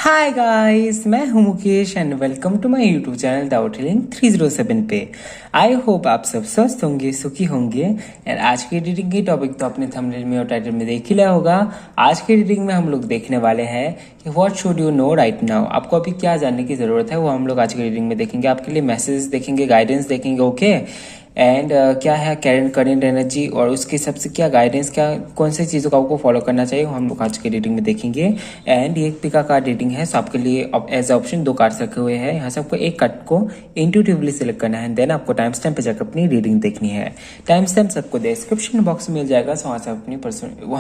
हाय guys, मैं हूं Mukesh and welcome to my YouTube channel doubt healing 307 पे। आई होप आप सब स्वस्थ होंगे, सुखी होंगे। एंड आज की रीडिंग की टॉपिक तो अपने थंबनेल में और टाइटल में देख ही लिया होगा। आज की रीडिंग में हम लोग देखने वाले हैं कि what should you know right now. आपको अभी क्या जानने की ज़रूरत है वो हम लोग आज की रीडिंग में देखेंगे। आपके लिए मैसेज देखेंगे, गाइडेंस देखेंगे, ओके। एंड क्या है करेंट एनर्जी और उसके हिसाब से क्या गाइडेंस, क्या कौन सी चीज़ों का आपको फॉलो करना चाहिए वो हम लोग आज की रीडिंग में देखेंगे। एंड ये एक पिका कार्ड रीडिंग है, सो आपके लिए एज ऑप्शन 2 कार्ड्स रखे हुए हैं। यहाँ से आपको एक कार्ड को इंट्यूटिवली सिलेक्ट करना है, देन आपको टाइम स्टैम्प पे जाकर अपनी रीडिंग देखनी है। टाइम स्टैम्प सबको डिस्क्रिप्शन बॉक्स में मिल जाएगा, सो वहाँ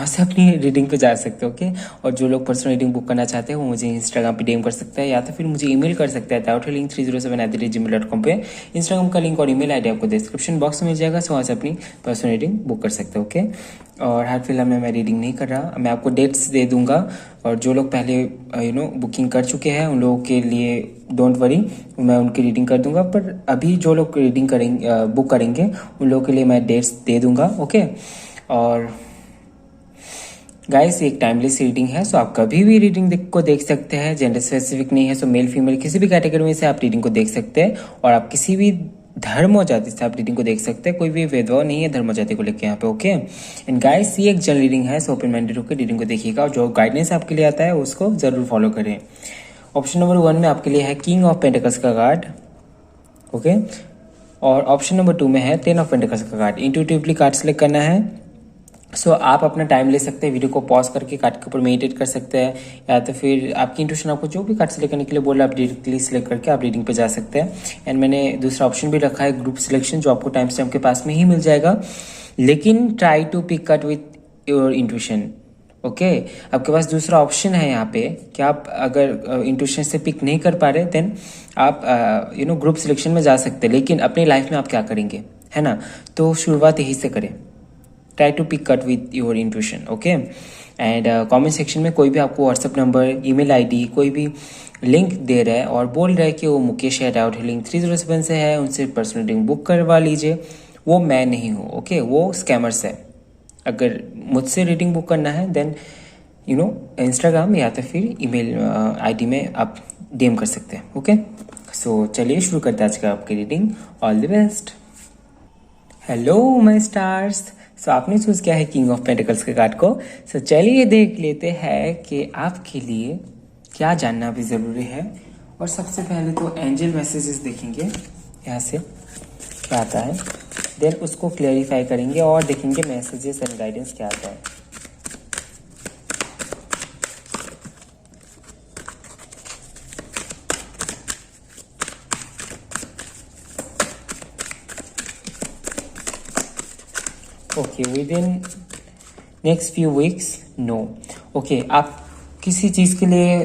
से अपनी रीडिंग पे जा सकते हो, ओके। और जो लोग पर्सनल रीडिंग बुक करना चाहते हैं वो मुझे इंस्टाग्राम पे डीएम कर सकते हैं या तो फिर मुझे ईमेल कर सकते हैं doubthealing307@gmail.com पे। इंस्टाग्राम का लिंक और ईमेल आईडी आपको डिस्क्रिप्शन बॉक्स में मिल जाएगा, सो वहाँ से अपनी पर्सनल रीडिंग बुक कर सकते हो, ओके। और हाल फिलहाल में मैं रीडिंग नहीं कर रहा, मैं आपको डेट्स दे दूंगा। और जो लोग पहले बुकिंग कर चुके हैं उन लोगों के लिए डोंट वरी, मैं उनकी रीडिंग कर दूंगा। पर अभी जो लोग रीडिंग करेंगे, बुक करेंगे, उन लोगों के लिए मैं डेट्स दे दूंगा, ओके। और गाइस एक टाइमलेस रीडिंग है, सो आप कभी भी रीडिंग को देख सकते हैं, जेंडर स्पेसिफिक नहीं है। सो मेल फीमेल किसी भी कैटेगरी में से आप रीडिंग को देख सकते हैं और आप किसी भी धर्म और जाति से आप रीडिंग को देख सकते हैं। कोई भी भेदभाव नहीं है धर्म और जाति को लेकर यहाँ पे, ओके। एंड गाइस ये एक जनरल रीडिंग है, सो ओपन माइंडेड होकर रीडिंग को देखिएगा और जो गाइडेंस आपके लिए आता है उसको जरूर फॉलो करें। ऑप्शन नंबर 1 में आपके लिए है किंग ऑफ पेंटिकल्स का कार्ड, ओके। और ऑप्शन नंबर 2 में है 10 ऑफ पेंटिकल्स का कार्ड। इंट्यूटिवली कार्ड सेलेक्ट करना है। सो आप अपना टाइम ले सकते हैं, वीडियो को पॉज करके कार्ड के ऊपर मेडिटेट कर सकते हैं या तो फिर आपकी इंट्यूशन आपको जो भी कार्ड सेलेक्ट करने के लिए बोला आप डायरेक्टली सिलेक्ट करके आप रीडिंग पे जा सकते हैं। एंड मैंने दूसरा ऑप्शन भी रखा है ग्रुप सिलेक्शन, जो आपको टाइम स्टैम्प के पास में ही मिल जाएगा। लेकिन try to pick card with your intuition, okay. आपके पास दूसरा ऑप्शन है यहाँ पे कि आप अगर इंट्यूशन से पिक नहीं कर पा रहे देन आप ग्रुप सिलेक्शन में जा सकते हैं। लेकिन अपनी लाइफ में आप क्या करेंगे, है ना। तो शुरुआत यही से करें, try to pick card with your intuition, okay. And comment section में कोई भी आपको व्हाट्सएप नंबर, ईमेल आईडी, कोई भी लिंक दे रहा है और बोल रहा है कि वो मुकेश है डाउट हीलिंग 307 से है, उनसे पर्सनल रीडिंग बुक करवा लीजिए, वो मैं नहीं हूँ, ओके। वो स्कैमर्स है। अगर मुझसे रीडिंग बुक करना है देन इंस्टाग्राम या तो फिर ईमेल आईडी में आप डीएम कर सकते हैं, ओके। सो चलिए शुरू करते हैं आज का आपकी reading. All the best. Hello my stars, so आपने चूज किया है किंग ऑफ पेंटिकल्स के कार्ड को। सो चलिए देख लेते हैं कि आपके लिए क्या जानना भी ज़रूरी है। और सबसे पहले तो एंजल मैसेजेस देखेंगे यहाँ से क्या आता है, देन उसको क्लेरिफाई करेंगे और देखेंगे मैसेजेस एंड गाइडेंस क्या आता है। Okay, within next few weeks no, okay. आप किसी चीज़ के लिए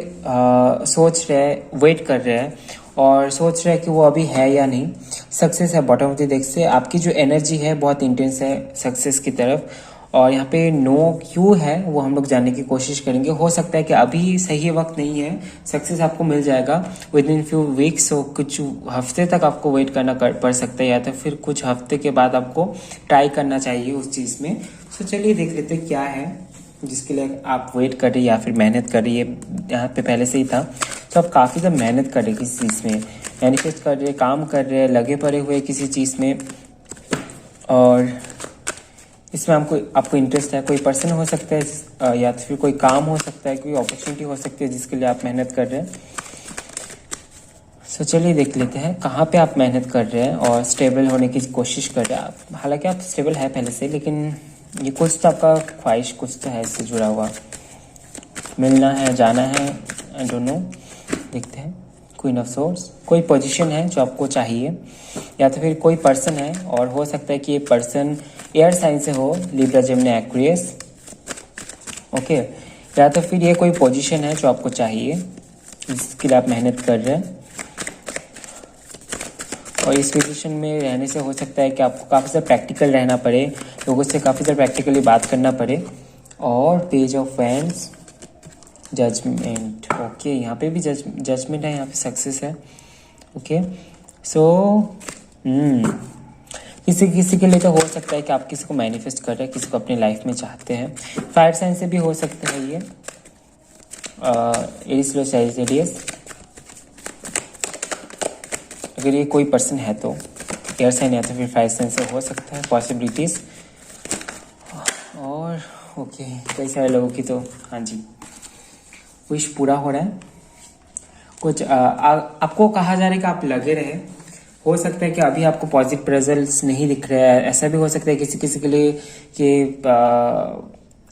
सोच रहे हैं, वेट कर रहे हैं और सोच रहे हैं कि वो अभी है या नहीं। सक्सेस है बॉटम ऑफ द डेक से, आपकी जो एनर्जी है बहुत इंटेंस है सक्सेस की तरफ। और यहाँ पे नो क्यों है वो हम लोग जानने की कोशिश करेंगे। हो सकता है कि अभी सही वक्त नहीं है, सक्सेस आपको मिल जाएगा विद इन फ्यू वीक्स। सो कुछ हफ्ते तक आपको वेट करना पड़ सकता है या तो फिर कुछ हफ्ते के बाद आपको ट्राई करना चाहिए उस चीज़ में। सो चलिए देख लेते हैं क्या है जिसके लिए आप वेट कर रही है या फिर मेहनत कर रही है। यहाँ पे पहले से ही था, तो आप काफ़ी ज़्यादा मेहनत कर रहे किसी चीज़ में, मैनिफेस्ट कर रहे, काम कर रहे, लगे पड़े हुए किसी चीज़ में और इसमें आपको इंटरेस्ट है। कोई पर्सन हो सकता है या तो फिर कोई काम हो सकता है, कोई अपॉर्चुनिटी हो सकती है जिसके लिए आप मेहनत कर रहे हैं। सो चलिए देख लेते हैं कहाँ पे आप मेहनत कर रहे हैं और स्टेबल होने की कोशिश कर रहे हैं आप। हालांकि आप स्टेबल है पहले से, लेकिन ये कुछ तो आपका ख्वाहिश कुछ तो है इससे जुड़ा हुआ, मिलना है, जाना है, आई डोंट नो। देखते हैं क्वीन ऑफ सोर्ड्स, कोई पोजीशन है जो आपको चाहिए या तो फिर कोई पर्सन है और हो सकता है कि ये पर्सन एयर साइन से हो, लिब्रा, जेमिनी, एक्वेरियस, ओके। या तो फिर ये कोई पोजीशन है जो आपको चाहिए जिसके लिए आप मेहनत कर रहे हैं और इस पोजीशन में रहने से हो सकता है कि आपको काफ़ी ज़्यादा प्रैक्टिकल रहना पड़े, लोगों से काफ़ी ज़्यादा प्रैक्टिकली बात करना पड़े। और page of wands, judgement, okay. यहाँ पे भी जजमेंट है, यहाँ पे सक्सेस है, ओके। सो किसी के लिए तो हो सकता है कि आप किसी को मैनिफेस्ट कर रहे हैं, किसी को अपनी लाइफ में चाहते हैं। फायर साइन से भी हो सकता है ये, एरीज लो सैजिटेरियस, अगर ये कोई पर्सन है तो एयर साइन या तो फिर फायर साइन से हो सकता है पॉसिबिलिटीज। और ओके, कई सारे लोगों की तो हाँ जी विश पूरा हो रहा है। कुछ आपको कहा जा रहा है कि आप लगे रहे। हो सकता है कि अभी आपको पॉजिटिव रिजल्ट्स नहीं दिख रहे हैं, ऐसा भी हो सकता है किसी किसी के लिए कि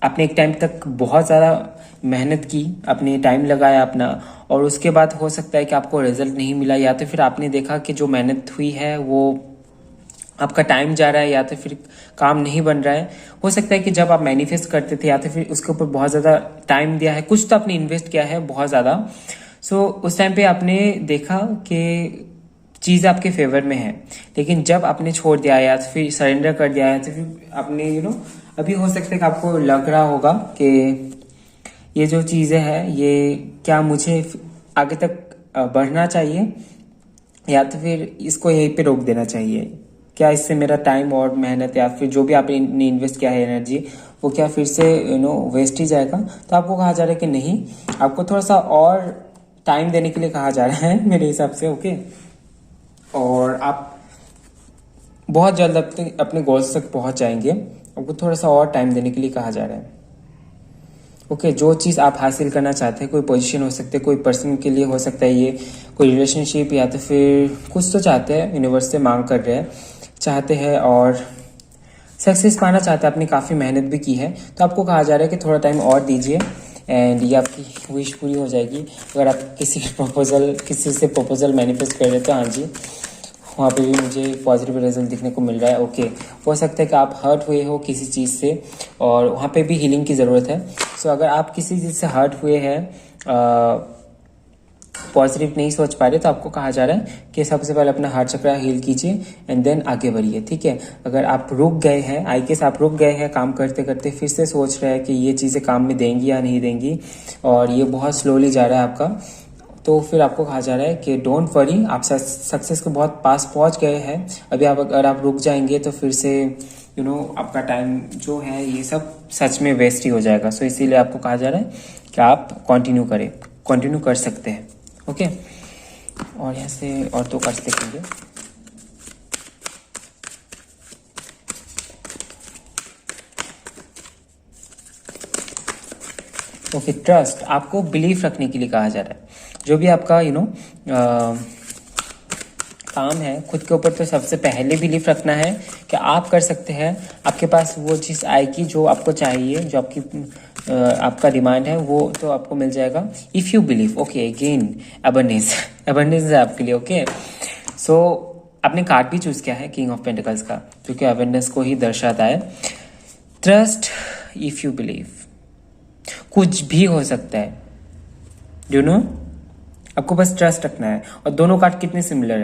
आपने एक टाइम तक बहुत ज़्यादा मेहनत की, अपने टाइम लगाया अपना, और उसके बाद हो सकता है कि आपको रिजल्ट नहीं मिला, या तो फिर आपने देखा कि जो मेहनत हुई है वो आपका टाइम जा रहा है, या तो फिर काम नहीं बन रहा है। हो सकता है कि जब आप मैनिफेस्ट करते थे या तो फिर उसके ऊपर बहुत ज़्यादा टाइम दिया है, कुछ तो आपने इन्वेस्ट किया है बहुत ज़्यादा, सो उस टाइम पे आपने देखा कि चीज़ आपके फेवर में है, लेकिन जब आपने छोड़ दिया या तो फिर सरेंडर कर दिया है तो फिर आपने अभी हो सकता है कि आपको लग रहा होगा कि ये जो चीज़ें हैं ये क्या मुझे आगे तक बढ़ना चाहिए या तो फिर इसको यहीं पे रोक देना चाहिए, क्या इससे मेरा टाइम और मेहनत या फिर जो भी आपने इन्वेस्ट किया है एनर्जी वो क्या फिर से वेस्ट ही जाएगा। तो आपको कहा जा रहा है कि नहीं, आपको थोड़ा सा और टाइम देने के लिए कहा जा रहा है मेरे हिसाब से। ओके, और आप बहुत जल्द अपने गोल्स तक पहुंच जाएंगे, आपको थोड़ा सा और टाइम देने के लिए कहा जा रहा है। ओके, जो चीज़ आप हासिल करना चाहते हैं, कोई पोजीशन हो सकते हैं, कोई पर्सन के लिए हो सकता है, ये कोई रिलेशनशिप या तो फिर कुछ तो चाहते हैं, यूनिवर्स से मांग कर रहे हैं, चाहते हैं और सक्सेस पाना चाहते हैं, आपने काफ़ी मेहनत भी की है, तो आपको कहा जा रहा है कि थोड़ा टाइम और दीजिए एंड ये आपकी विश पूरी हो जाएगी। अगर आप किसी से प्रपोजल मैनिफेस्ट कर रहे हो तो हाँ जी, वहाँ पे भी मुझे पॉजिटिव रिजल्ट दिखने को मिल रहा है। ओके, हो सकता है कि आप हर्ट हुए हो किसी चीज़ से और वहाँ पे भी हीलिंग की ज़रूरत है। सो अगर आप किसी चीज़ से हर्ट हुए हैं, पॉजिटिव नहीं सोच पा रहे, तो आपको कहा जा रहा है कि सबसे पहले अपना हार्ट चक्र हील कीजिए एंड देन आगे बढ़िए। ठीक है, अगर आप रुक गए हैं, आई गेस आप रुक गए हैं काम करते करते, फिर से सोच रहे हैं कि ये चीज़ें काम में देंगी या नहीं देंगी और ये बहुत स्लोली जा रहा है आपका, तो फिर आपको कहा जा रहा है कि डोंट वरी, आप सक्सेस के बहुत पास पहुंच गए हैं। अभी अगर आप रुक जाएंगे तो फिर से आपका टाइम जो है ये सब सच में वेस्ट ही हो जाएगा। सो इसीलिए आपको कहा जा रहा है कि आप कंटिन्यू कर सकते हैं। ओके, और यहाँ से और तो कर देखेंगे। ओके, ट्रस्ट, आपको बिलीफ रखने के लिए कहा जा रहा है। जो भी आपका काम है खुद के ऊपर, तो सबसे पहले बिलीफ रखना है कि आप कर सकते हैं, आपके पास वो चीज़ आएगी जो आपको चाहिए, जो आपका डिमांड है वो तो आपको मिल जाएगा if you believe. Okay, again abundance है आपके लिए। ओके, सो आपने कार्ड भी चूज किया है किंग ऑफ पेंटिकल्स का, जो कि अबंडेंस को ही दर्शाता है। ट्रस्ट, इफ यू बिलीव, कुछ भी हो सकता है, आपको बस ट्रस्ट रखना है। और दोनों कार्ड कितने सिमिलर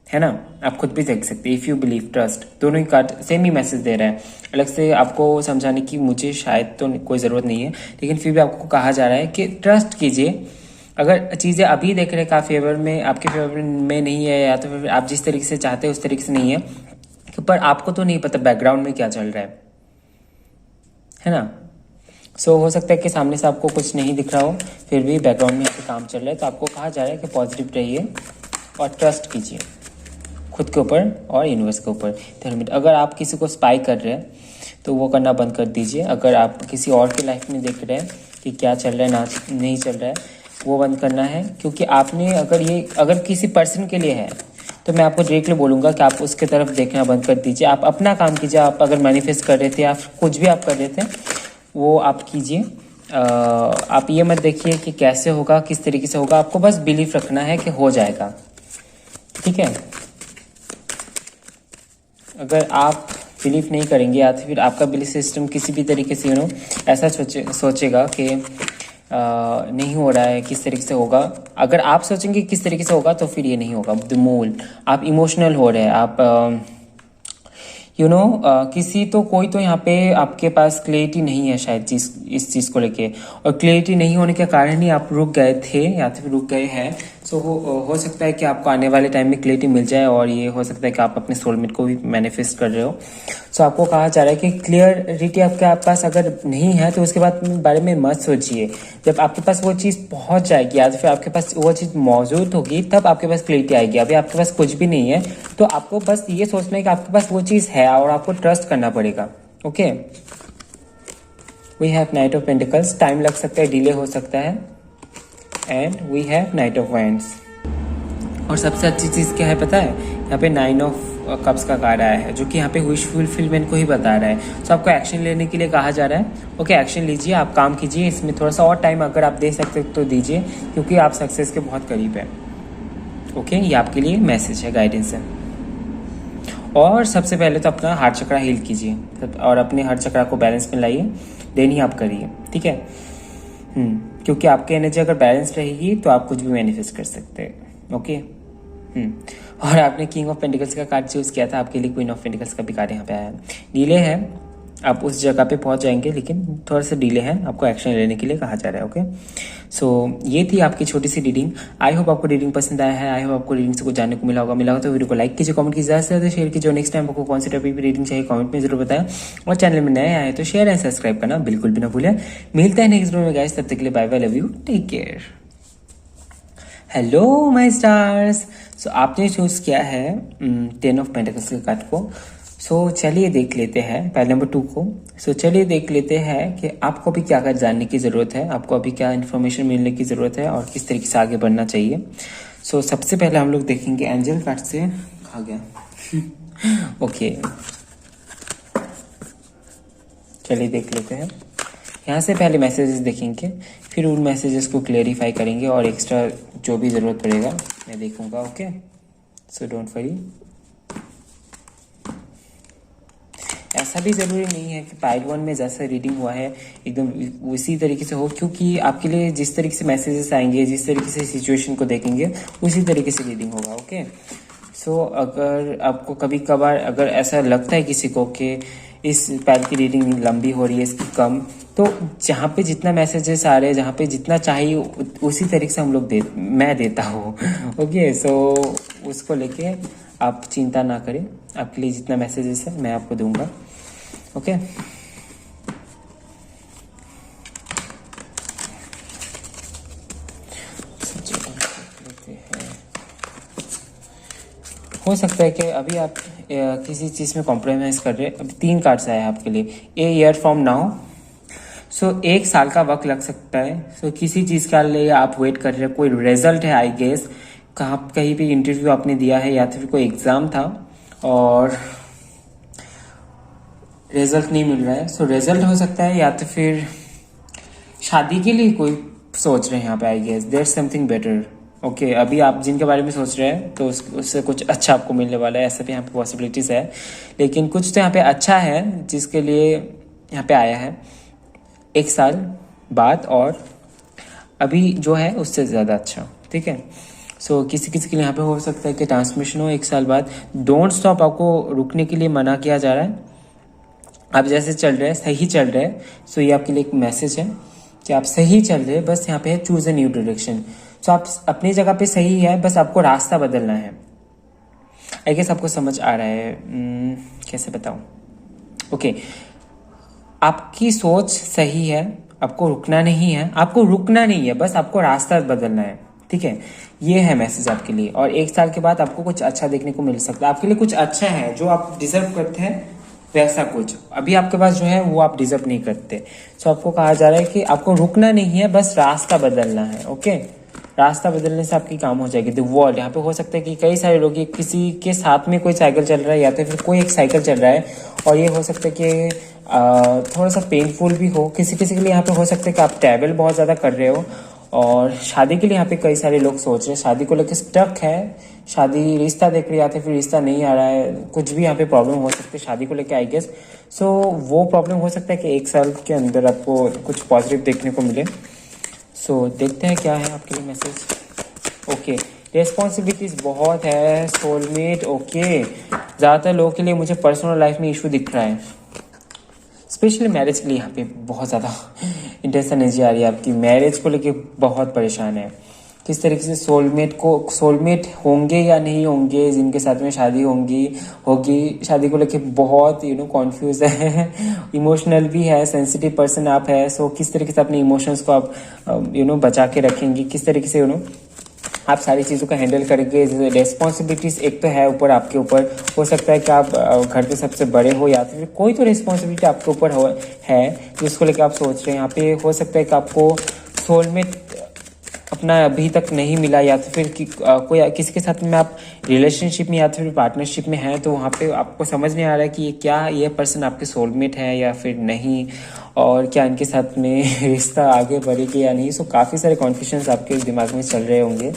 है ना, आप खुद भी देख सकते हैं। इफ़ यू बिलीव, ट्रस्ट, दोनों ही कार्ड सेम ही मैसेज दे रहे हैं। अलग से आपको समझाने की मुझे शायद तो कोई ज़रूरत नहीं है, लेकिन फिर भी आपको कहा जा रहा है कि ट्रस्ट कीजिए। अगर चीज़ें अभी देख रहे हैं का फेवर में, आपके फेवर में नहीं है, या तो फिर आप जिस तरीके से चाहते हैं उस तरीके से नहीं है, पर आपको तो नहीं पता बैकग्राउंड में क्या चल रहा है ना। सो हो सकता है कि सामने से आपको कुछ नहीं दिख रहा हो, फिर भी बैकग्राउंड में आपके काम चल रहा है, तो आपको कहा जा रहा है कि पॉजिटिव रहिए और ट्रस्ट कीजिए खुद के ऊपर और यूनिवर्स के ऊपर। अगर आप किसी को स्पाई कर रहे हैं तो वो करना बंद कर दीजिए। अगर आप किसी और की लाइफ में देख रहे हैं कि क्या चल रहा है नहीं चल रहा है, वो बंद करना है, क्योंकि आपने अगर किसी पर्सन के लिए है तो मैं आपको डायरेक्टली बोलूँगा कि आप उसके तरफ देखना बंद कर दीजिए। आप अपना काम कीजिए। आप अगर मैनिफेस्ट कर रहे थे या कुछ भी आप कर रहे थे वो आप कीजिए। आप ये मत देखिए कि कैसे होगा, किस तरीके से होगा, आपको बस बिलीफ रखना है कि हो जाएगा। ठीक है, अगर आप बिलीव नहीं करेंगे या फिर आपका बिलीफ सिस्टम किसी भी तरीके से ऐसा सोचेगा कि नहीं हो रहा है, किस तरीके से होगा, अगर आप सोचेंगे किस तरीके से होगा तो फिर ये नहीं होगा। द मूल, आप इमोशनल हो रहे हैं, आप कोई तो यहाँ पे आपके पास क्लियरिटी नहीं है शायद इस चीज़ को लेके, और क्लियरिटी नहीं होने के कारण ही आप रुक गए थे या फिर रुक गए हैं। सो हो सकता है कि आपको आने वाले टाइम में क्लैरिटी मिल जाए और ये हो सकता है कि आप अपने सोलमेट को भी मैनिफेस्ट कर रहे हो। सो आपको कहा जा रहा है कि क्लियरिटी आपके पास अगर नहीं है तो उसके बारे में मत सोचिए। जब आपके पास वो चीज़ पहुंच जाएगी या फिर आपके पास वो चीज़ मौजूद होगी तब आपके पास क्लैरिटी आएगी। अभी आपके पास कुछ भी नहीं है तो आपको बस ये सोचना है कि आपके पास वो चीज़ है और आपको ट्रस्ट करना पड़ेगा। Okay, we have knight of pentacles, time लग सकता है, डिले हो सकता है। And we have knight of wands. और सबसे अच्छी चीज़ क्या है पता है, यहाँ पे 9 ऑफ कप्स का कार्ड आया है जो कि यहाँ पे विश फुलफिलमेंट को ही बता रहा है। तो आपको एक्शन लेने के लिए कहा जा रहा है। ओके, एक्शन लीजिए, आप काम कीजिए, इसमें थोड़ा सा और टाइम अगर आप दे सकते तो दीजिए क्योंकि आप सक्सेस के बहुत करीब हैं। ओके, ये आपके लिए मैसेज है, गाइडेंस है। और सबसे पहले तो अपना हार्ट चक्रा हील कीजिए और अपने हार्ट चक्रा को बैलेंस में लाइए, देन ही आप करिए, ठीक है। क्योंकि आपकी एनर्जी अगर बैलेंस रहेगी तो आप कुछ भी मैनिफेस्ट कर सकते हैं। ओके। और आपने किंग ऑफ पेंटिकल्स का कार्ड चूज किया था, आपके लिए क्वीन ऑफ पेंटिकल्स का भी कार्ड यहाँ पे आया है। डिले है, आप उस जगह पे पहुंच जाएंगे लेकिन थोड़ा सा डिले है, आपको एक्शन लेने के लिए कहा जा रहा है। ओके, सो ये थी आपकी छोटी सी रीडिंग। आई होप आपको रीडिंग पसंद आया है, आई होप आपको रीडिंग से कुछ जानने को मिला होगा तो वीडियो को लाइक कीजिए, कमेंट कीजिए, ज़्यादा से ज़्यादा शेयर कीजिए। नेक्स्ट टाइम आपको कौन सी टाइप की रीडिंग चाहिए कमेंट में जरूर बताएं। और चैनल में नए आए तो शेयर एंड सब्सक्राइब करना बिल्कुल भी ना भूलें। मिलता है नेक्स्ट वीडियो में गाइस, तब तक के लिए bye bye, love you, take care. Hello my stars, so आपने चूज किया है 10 ऑफ पेंटिकल्स के कार्ड को। सो चलिए देख लेते हैं पहले नंबर 2 को। सो चलिए देख लेते हैं कि आपको अभी क्या क्या जानने की ज़रूरत है, आपको अभी क्या इन्फॉर्मेशन मिलने की ज़रूरत है और किस तरीके से आगे बढ़ना चाहिए। सो सबसे पहले हम लोग देखेंगे एंजल कार्ड से। आ गया ओके, चलिए देख लेते हैं। यहाँ से पहले मैसेजेस देखेंगे, फिर उन मैसेजेस को क्लेरिफाई करेंगे और एक्स्ट्रा जो भी ज़रूरत पड़ेगा मैं देखूंगा। Okay, so don't worry. ऐसा भी ज़रूरी नहीं है कि पाइल 1 में जैसा रीडिंग हुआ है एकदम उसी तरीके से हो, क्योंकि आपके लिए जिस तरीके से मैसेजेस आएंगे, जिस तरीके से सिचुएशन को देखेंगे उसी तरीके से रीडिंग होगा। ओके, सो अगर आपको कभी कभार अगर ऐसा लगता है किसी को कि इस पैल की रीडिंग लंबी हो रही है, इसकी कम, तो जहाँ पे जितना मैसेजेस आ रहे हैं, जहाँ पे जितना चाहिए उसी तरीके से मैं देता हूँ। ओके, सो उसको लेके आप चिंता ना करें, आपके लिए जितना मैसेजेस है मैं आपको दूंगा। ओके, हो सकता है कि अभी आप किसी चीज़ में कॉम्प्रोमाइज़ कर रहे हैं। अभी 3 कार्ड्स आए हैं आपके लिए। ए ईयर फ्रॉम नाउ, सो 1 साल का वक्त लग सकता है। सो किसी चीज़ के लिए आप वेट कर रहे हैं, कोई रिजल्ट है आई गेस, कहीं भी इंटरव्यू आपने दिया है या फिर कोई एग्ज़ाम था और रिजल्ट नहीं मिल रहा है। सो रिजल्ट हो सकता है या तो फिर शादी के लिए कोई सोच रहे हैं यहाँ पे, I guess there something better. Okay, अभी आप जिनके बारे में सोच रहे हैं तो उससे कुछ अच्छा आपको मिलने वाला है, ऐसा भी यहाँ पे पॉसिबिलिटीज़ है। लेकिन कुछ तो यहाँ पे अच्छा है जिसके लिए यहाँ पे आया है 1 साल बाद, और अभी जो है उससे ज़्यादा अच्छा, ठीक है। सो किसी किसी के लिए यहाँ पे हो सकता है कि ट्रांसमिशन हो 1 साल बाद। डोंट स्टॉप, आपको रुकने के लिए मना किया जा रहा है। आप जैसे चल रहे हैं सही चल रहे हैं। सो ये आपके लिए एक मैसेज है कि आप सही चल रहे हैं, बस यहाँ पे है चूज अ न्यू डायरेक्शन। सो आप अपनी जगह पे सही है, बस आपको रास्ता बदलना है। आई गेस आपको समझ आ रहा है, कैसे बताऊँ। ओके, आपकी सोच सही है, आपको रुकना नहीं है, आपको रुकना नहीं है, बस आपको रास्ता बदलना है, ठीक है। ये है मैसेज आपके लिए। और 1 साल के बाद आपको कुछ अच्छा देखने को मिल सकता है, आपके लिए कुछ अच्छा है जो आप डिजर्व करते हैं, वैसा कुछ अभी आपके पास जो है वो आप डिजर्व नहीं करते। सो आपको कहा जा रहा है कि आपको रुकना नहीं है, बस रास्ता बदलना है। ओके, रास्ता बदलने से आपकी काम हो जाएगी। द वर्ल्ड, यहाँ पे हो सकता है कि कई सारे लोग, किसी के साथ में कोई साइकिल चल रहा है या तो फिर कोई एक साइकिल चल रहा है, और ये हो सकता है कि थोड़ा सा पेनफुल भी हो। किसी किसी के लिए यहाँ पे हो सकता है कि आप ट्रैवल बहुत ज़्यादा कर रहे हो। और शादी के लिए यहाँ पे कई सारे लोग सोच रहे हैं, शादी को लेकर स्टक है, शादी रिश्ता देख रहे हैं या फिर रिश्ता नहीं आ रहा है, कुछ भी यहाँ पे प्रॉब्लम हो सकती है शादी को लेकर, आई गेस। सो वो प्रॉब्लम हो सकता है कि 1 साल के अंदर आपको कुछ पॉजिटिव देखने को मिले। सो देखते हैं क्या है आपके लिए मैसेज। ओके, रेस्पॉन्सिबिलिटीज बहुत है सोलमेट। ओके, ज़्यादातर लोगों के लिए मुझे पर्सनल लाइफ में इशू दिख रहा है, स्पेशली मैरिज के लिए। यहाँ पे बहुत ज़्यादा इंटेंस एनर्जी आ रही है आपकी, मैरिज को लेके बहुत परेशान है। किस तरीके से सोलमेट होंगे या नहीं होंगे, जिनके साथ में शादी होगी शादी को लेके बहुत कॉन्फ्यूज है, इमोशनल भी है, सेंसिटिव पर्सन आप है। सो किस तरीके से अपने इमोशंस को आप बचा के रखेंगे, किस तरीके से आप सारी चीज़ों का हैंडल करेंगे। रिस्पॉन्सिबिलिटीज एक तो है ऊपर, आपके ऊपर हो सकता है कि आप घर पे सबसे बड़े हो या फिर कोई तो रिस्पॉन्सिबिलिटी आपके ऊपर है जिसको लेकर आप सोच रहे हैं। यहाँ पे हो सकता है कि आपको सोलमेट अपना अभी तक नहीं मिला, या तो फिर कोई किसी के साथ में आप रिलेशनशिप में या फिर पार्टनरशिप में हैं, तो वहाँ पे आपको समझ नहीं आ रहा है कि ये पर्सन आपके सोलमेट है या फिर नहीं, और क्या इनके साथ में रिश्ता आगे बढ़ेगा या नहीं। सो काफ़ी सारे कॉन्फ्यूजन्स आपके दिमाग में चल रहे होंगे।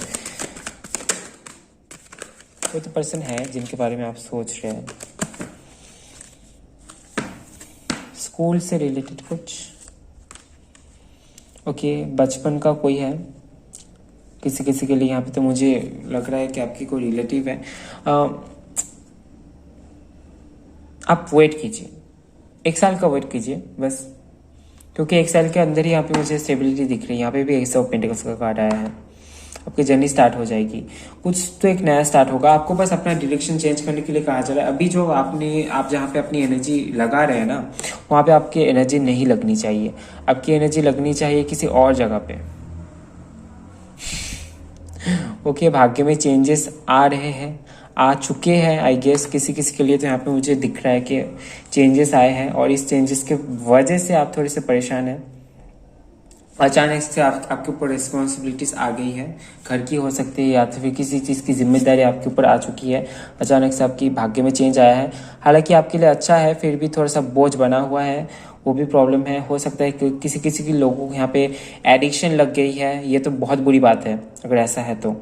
कोई तो पर्सन है जिनके बारे में आप सोच रहे हैं, स्कूल से रिलेटेड कुछ। ओके, बचपन का कोई है किसी के लिए। यहाँ पे तो मुझे लग रहा है कि आपकी कोई रिलेटिव है। आप वेट कीजिए, 1 साल का वेट कीजिए बस, क्योंकि 1 साल के अंदर ही यहाँ पे मुझे स्टेबिलिटी दिख रही है। यहाँ पे भी एस ऑफ पेंटिकल्स का कार्ड आया है। आपकी जर्नी स्टार्ट हो जाएगी, कुछ तो एक नया स्टार्ट होगा। आपको बस अपना डायरेक्शन चेंज करने के लिए कहा जा रहा है। अभी जो आप जहाँ पे अपनी एनर्जी लगा रहे हैं ना, वहाँ पे आपकी एनर्जी नहीं लगनी चाहिए। आपकी एनर्जी लगनी चाहिए किसी और जगह पे। ओके, भाग्य में चेंजेस आ रहे हैं, आ चुके हैं आई गेस किसी के लिए। तो यहाँ पे मुझे दिख रहा है कि चेंजेस आए हैं, और इस चेंजेस के वजह से आप थोड़े से परेशान हैं। अचानक से आपके ऊपर रिस्पॉन्सिबिलिटीज आ गई है, घर की हो सकती है या तो फिर किसी चीज़ की जिम्मेदारी आपके ऊपर आ चुकी है। अचानक से आपकी भाग्य में चेंज आया है। हालांकि आपके लिए अच्छा है, फिर भी थोड़ा सा बोझ बना हुआ है, वो भी प्रॉब्लम है। हो सकता है कि किसी के लोगों को यहाँ पे एडिक्शन लग गई है। ये तो बहुत बुरी बात है अगर ऐसा है तो।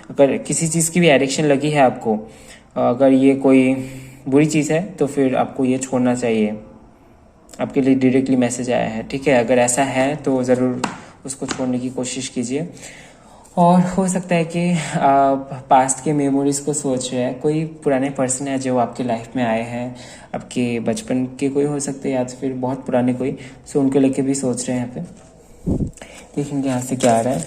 अगर किसी चीज़ की भी एडिक्शन लगी है आपको, अगर ये कोई बुरी चीज़ है तो फिर आपको ये छोड़ना चाहिए। आपके लिए डायरेक्टली मैसेज आया है, ठीक है। अगर ऐसा है तो ज़रूर उसको छोड़ने की कोशिश कीजिए। और हो सकता है कि आप पास्ट के मेमोरीज को सोच रहे हैं। कोई पुराने पर्सन है जो आपके लाइफ में आए हैं, आपके बचपन के कोई हो सकते हैं या तो फिर बहुत पुराने कोई, सो उनको लेके भी सोच रहे हैं। यहाँ पे देखेंगे यहाँ से क्या आ रहा है।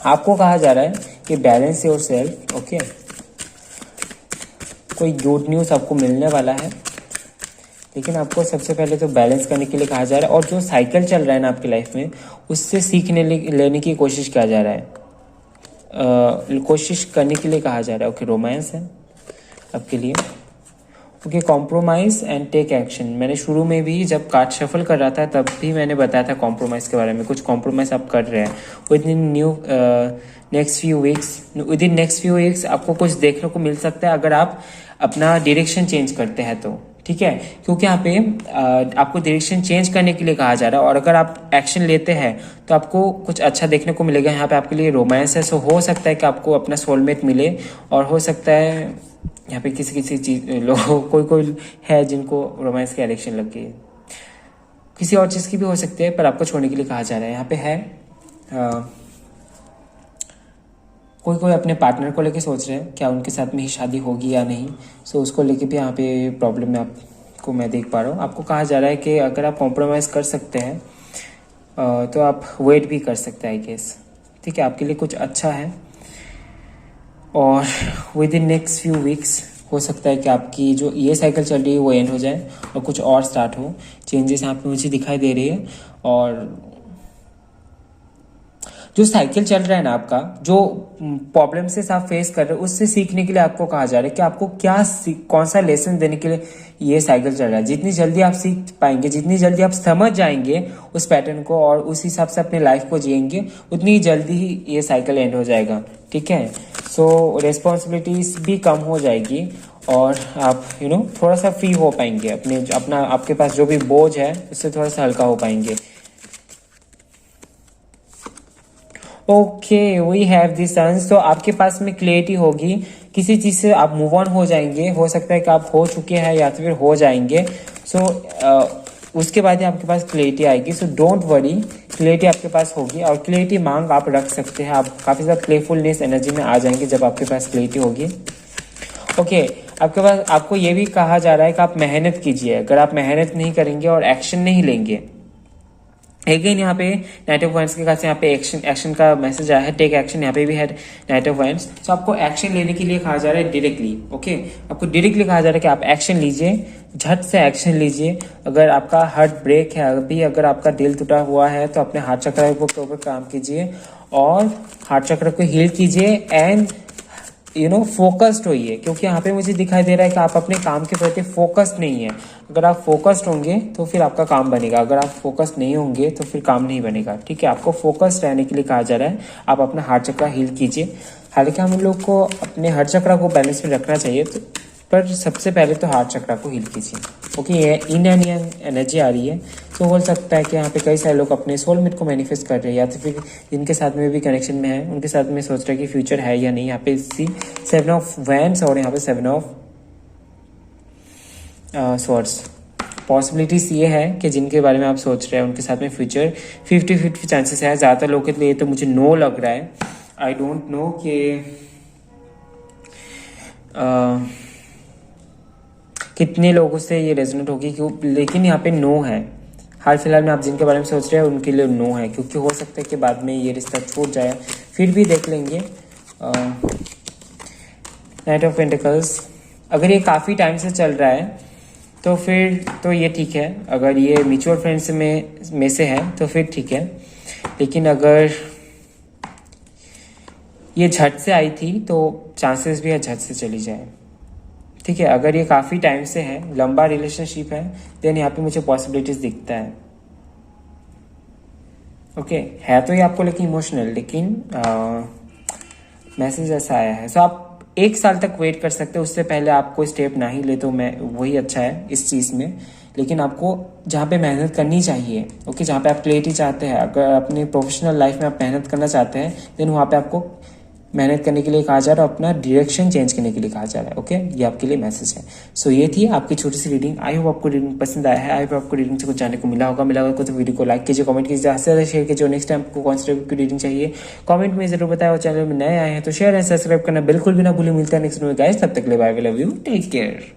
आपको कहा जा रहा है कि बैलेंस योर सेल्फ। ओके, कोई गुड न्यूज़ आपको मिलने वाला है, लेकिन आपको सबसे पहले तो बैलेंस करने के लिए कहा जा रहा है। और जो साइकिल चल रहा है ना आपकी लाइफ में, उससे सीखने लेने की कोशिश किया जा रहा है, कोशिश करने के लिए कहा जा रहा है। ओके, रोमांस है आपके लिए। Okay, compromise and take action. मैंने शुरू में भी जब कार्ड शफल कर रहा था तब भी मैंने बताया था कॉम्प्रोमाइज़ के बारे में। कुछ कॉम्प्रोमाइज़ आप कर रहे हैं with in next few weeks आपको कुछ देखने को मिल सकता है, अगर आप अपना डायरेक्शन चेंज करते हैं तो, ठीक है। क्योंकि यहाँ पे आपको डायरेक्शन चेंज करने के लिए कहा जा रहा है, और अगर आप एक्शन लेते हैं तो आपको कुछ अच्छा देखने को मिलेगा। यहाँ पे आपके लिए रोमांस है, सो हो सकता है कि आपको अपना सोलमेट मिले, और हो सकता है यहाँ पे किसी चीज लोगों कोई है जिनको रोमांस की एडिक्शन लग गई है। किसी और चीज़ की भी हो सकती है, पर आपको छोड़ने के लिए कहा जा रहा है। यहाँ पे है कोई अपने पार्टनर को लेके सोच रहे हैं क्या उनके साथ में ही शादी होगी या नहीं। सो उसको लेके भी यहाँ पे प्रॉब्लम में आपको मैं देख पा रहा हूँ। आपको कहा जा रहा है कि अगर आप कॉम्प्रोमाइज़ कर सकते हैं तो आप वेट भी कर सकते हैं आई गेस, ठीक है। आपके लिए कुछ अच्छा है, और with in next few weeks हो सकता है कि आपकी जो ये साइकिल चल रही है वो एंड हो जाए और कुछ और स्टार्ट हो। चेंजेस यहाँ पे मुझे दिखाई दे रही है। और जो साइकिल चल रहा है ना आपका, जो प्रॉब्लम से आप फेस कर रहे हो, उससे सीखने के लिए आपको कहा जा रहा है कि आपको कौन सा लेसन देने के लिए ये साइकिल चल रहा है। जितनी जल्दी आप सीख पाएंगे, जितनी जल्दी आप समझ जाएंगे उस पैटर्न को और उस हिसाब से अपने लाइफ को जिएंगे, उतनी जल्दी ही ये साइकिल एंड हो जाएगा, ठीक है। सो रिस्पॉन्सिबिलिटीज भी कम हो जाएगी, और आप थोड़ा सा फ्री हो पाएंगे। अपना आपके पास जो भी बोझ है उससे थोड़ा सा हल्का हो पाएंगे। Okay, we have this answer. तो आपके पास में क्लियरिटी होगी, किसी चीज़ से आप मूव ऑन हो जाएंगे। हो सकता है कि आप हो चुके हैं या तो फिर हो जाएंगे। सो उसके बाद ही आपके पास क्लियरिटी आएगी। सो डोंट वरी, क्लियरिटी आपके पास होगी, और क्लियरिटी मांग आप रख सकते हैं। आप काफ़ी ज़्यादा प्लेफुलनेस एनर्जी में आ जाएंगे जब आपके पास क्लियरिटी होगी। ओके, आपके पास आपको ये भी कहा जा रहा है कि आप मेहनत कीजिए। अगर आप मेहनत नहीं करेंगे और एक्शन नहीं लेंगे अगेन यहाँ पे नाइट ऑफ वाइंस के पास यहाँ पे एक्शन का मैसेज आया है, टेक एक्शन। यहाँ पे भी है नाइट ऑफ वाइंस। तो आपको एक्शन लेने के लिए कहा जा रहा है डायरेक्टली। ओके, आपको डायरेक्टली कहा जा रहा है कि आप एक्शन लीजिए, झट से एक्शन लीजिए। अगर आपका हार्ट ब्रेक है, अभी अगर आपका दिल टूटा हुआ है, तो अपने हार्ट चक्र के ऊपर काम कीजिए और हार्ट चक्र को हील कीजिए एंड फोकस्ड होइए। क्योंकि यहाँ पे मुझे दिखाई दे रहा है कि आप अपने काम के प्रति फोकस्ड नहीं है। अगर आप फोकस्ड होंगे तो फिर आपका काम बनेगा, अगर आप फोकस्ड नहीं होंगे तो फिर काम नहीं बनेगा। ठीक है, आपको फोकस्ड रहने के लिए कहा जा रहा है। आप अपना हार्ट चक्र हील कीजिए। हालांकि हम लोग को अपने हार्ट चक्र को बैलेंस में रखना चाहिए, तो पर सबसे पहले तो हार्ट चक्र को हील कीजिए। ओके, ये इन एंड यंग एनर्जी आ रही है, तो हो सकता है कि यहाँ पे कई सारे लोग अपने सोलमेट को मैनिफेस्ट कर रहे हैं, या तो फिर जिनके साथ में भी कनेक्शन में है उनके साथ में सोच रहे हैं कि फ्यूचर है या नहीं। यहाँ पे सी 7 ऑफ वैंड्स और यहाँ पे 7 ऑफ स्वॉर्ड्स। पॉसिबिलिटीज ये है कि जिनके बारे में आप सोच रहे हैं उनके साथ में फ्यूचर 50-50 चांसेस है। ज़्यादातर लोगों के लिए तो मुझे नो लग रहा है। आई डोंट नो कि कितने लोगों से ये रेजोनेट होगी, क्यों, लेकिन यहाँ पे नो है। हाल फिलहाल में आप जिनके बारे में सोच रहे हैं उनके लिए नो है, क्योंकि हो सकता है कि बाद में ये रिश्ता छूट जाए। फिर भी देख लेंगे। नाइट ऑफ पेंटिकल्स, अगर ये काफ़ी टाइम से चल रहा है तो फिर तो ये ठीक है। अगर ये म्यूचुअल फ्रेंड्स में से है तो फिर ठीक है। लेकिन अगर ये झट से आई थी तो चांसेस भी है झट से चली जाए। ठीक है, अगर ये काफ़ी टाइम से है, लंबा रिलेशनशिप है, देन यहाँ पे मुझे पॉसिबिलिटीज दिखता है। ओके, है तो ये आपको लेकिन इमोशनल, लेकिन मैसेज ऐसा आया है। सो आप 1 साल तक वेट कर सकते हो, उससे पहले आप कोई स्टेप ना ही ले तो मैं वही अच्छा है इस चीज़ में। लेकिन आपको जहाँ पे मेहनत करनी चाहिए, ओके, जहाँ पे आप क्लियरिटी चाहते हैं, अगर अपनी प्रोफेशनल लाइफ में आप मेहनत करना चाहते हैं, देन वहाँ पे आपको मेहनत करने के लिए कहा जा रहा है, अपना डायरेक्शन चेंज करने के लिए कहा जा रहा है। ओके, ये आपके लिए मैसेज है। सो ये थी आपकी छोटी सी रीडिंग। आई होप आपको रीडिंग पसंद आया है। आई होप आपको रीडिंग से कुछ जानने को मिला होगा तो वीडियो को लाइक कीजिए, कमेंट कीजिए, ज़्यादा से ज़्यादा शेयर कीजिए। नेक्स्ट टाइम आपको कौन सी टाइप की रीडिंग चाहिए कमेंट में जरूर बताया। और चैनल में नए आए हैं तो शेयर एंड सब्सक्राइब करना बिल्कुल भी ना भूलिए। मिलता है नेक्स्ट वीडियो में गाइस, तब तक के लिए bye, love you, take care.